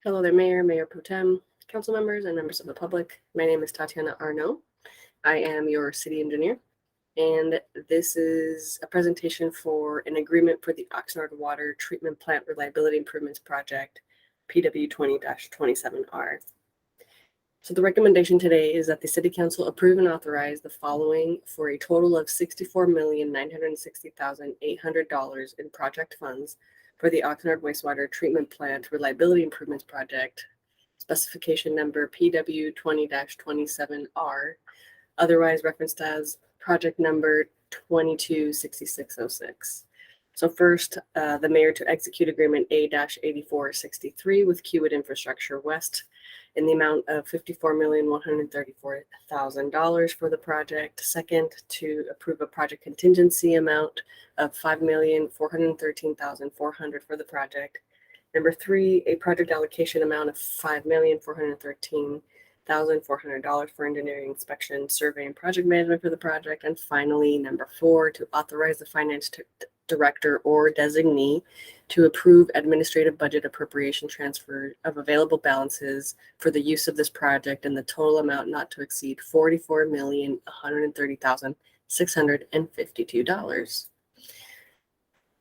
Hello there, Mayor, Mayor Pro Tem, council members, and members of the public. My name is Tatiana Arnaud. I am your city engineer, and this is a presentation for an agreement for the Oxnard Water Treatment Plant Reliability Improvements Project, PW 20-27R. So the recommendation today is that the City Council approve and authorize the following for a total of $64,960,800 in project funds for the Oxnard Wastewater Treatment Plant Reliability Improvements Project, specification number PW 20-27R, otherwise referenced as project number 226606. So first, the mayor to execute agreement A-8463 with Kiewit Infrastructure West in the amount of $54,134,000 for the project. Second, to approve a project contingency amount of $5,413,400 for the project. Number three, a project allocation amount of $5,413,400 for engineering, inspection, survey, and project management for the project. And finally, number four, to authorize the finance director or designee to approve administrative budget appropriation transfer of available balances for the use of this project in the total amount not to exceed $44,130,652.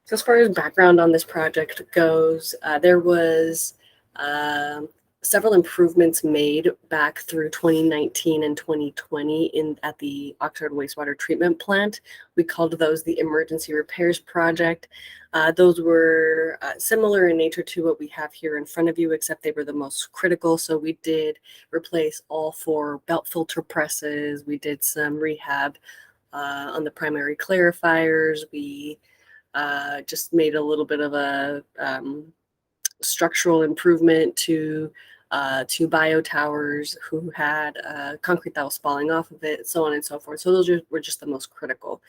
So as far as background on this project goes, there was several improvements made back through 2019 and 2020 at the Oxnard Wastewater Treatment Plant. We called those the Emergency Repairs Project. Those were similar in nature to what we have here in front of you, except they were the most critical. So we did replace all four belt filter presses. We did some rehab on the primary clarifiers. We just made a little bit of a structural improvement to bio towers who had concrete that was falling off of it, so on and so forth. So those were just the most critical.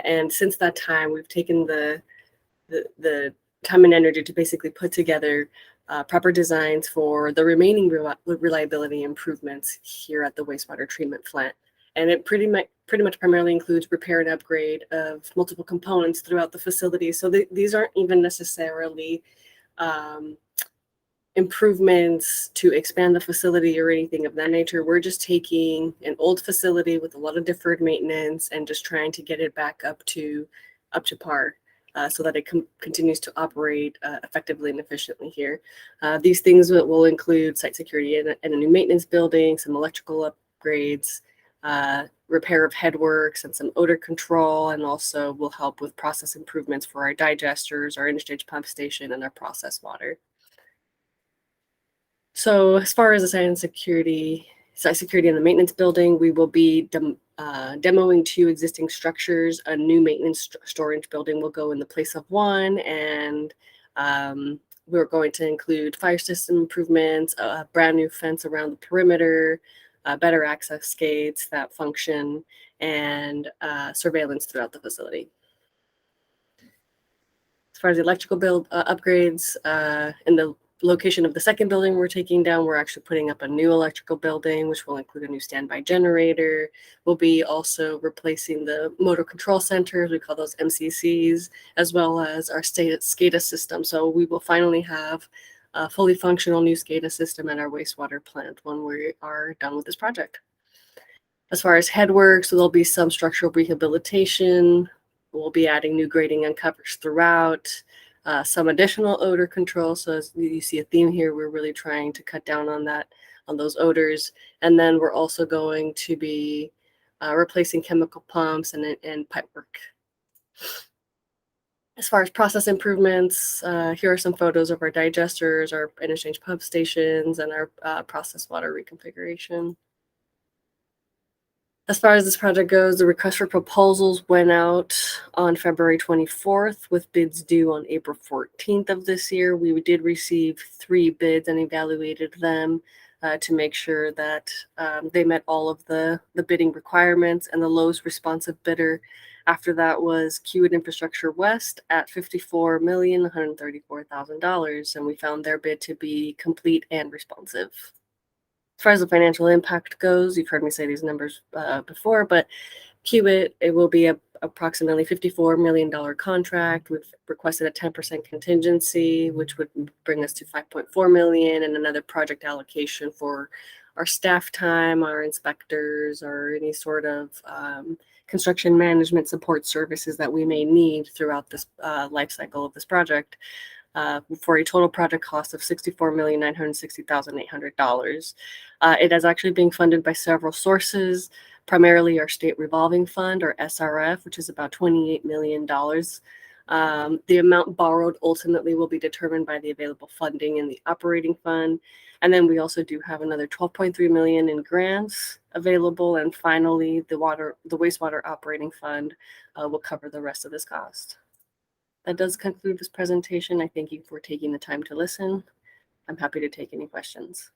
And since that time, we've taken the time and energy to basically put together proper designs for the remaining reliability improvements here at the wastewater treatment plant. And it pretty much primarily includes repair and upgrade of multiple components throughout the facility. So these aren't even necessarily improvements to expand the facility or anything of that nature. We're just taking an old facility with a lot of deferred maintenance and just trying to get it back up to par. So that it continues to operate effectively and efficiently here. These things will include site security and a new maintenance building, some electrical upgrades, repair of headworks, and some odor control, and also will help with process improvements for our digesters, our interstage pump station, and our process water. So as far as the site security in the maintenance building, we will be demoing two existing structures. A new maintenance storage building will go in the place of one, and we're going to include fire system improvements, a brand new fence around the perimeter, better access gates that function, and surveillance throughout the facility. As far as the electrical build upgrades, in the location of the second building we're taking down, we're actually putting up a new electrical building, which will include a new standby generator. We'll be also replacing the motor control centers, we call those MCCs, as well as our SCADA system. So we will finally have a fully functional new SCADA system at our wastewater plant when we are done with this project. As far as headworks, so there'll be some structural rehabilitation. We'll be adding new grading and covers throughout. Some additional odor control. So as you see a theme here, we're really trying to cut down on those odors. And then we're also going to be replacing chemical pumps and pipe work. As far as process improvements, here are some photos of our digesters, our interchange pump stations, and our process water reconfiguration. As far as this project goes, the request for proposals went out on February 24th with bids due on April 14th of this year. We did receive 3 bids and evaluated them to make sure that they met all of the bidding requirements, and the lowest responsive bidder after that was Kiewit Infrastructure West at $54,134,000, and we found their bid to be complete and responsive. As far as the financial impact goes, you've heard me say these numbers before, but Kiewit, it will be approximately $54 million contract. We've requested a 10% contingency, which would bring us to $5.4 million, and another project allocation for our staff time, our inspectors, or any sort of construction management support services that we may need throughout this life cycle of this project, for a total project cost of $64,960,800. It is actually being funded by several sources, primarily our state revolving fund, or SRF, which is about $28 million. The amount borrowed ultimately will be determined by the available funding in the operating fund. And then we also do have another $12.3 million in grants available. And finally, the wastewater operating fund will cover the rest of this cost. That does conclude this presentation. I thank you for taking the time to listen. I'm happy to take any questions.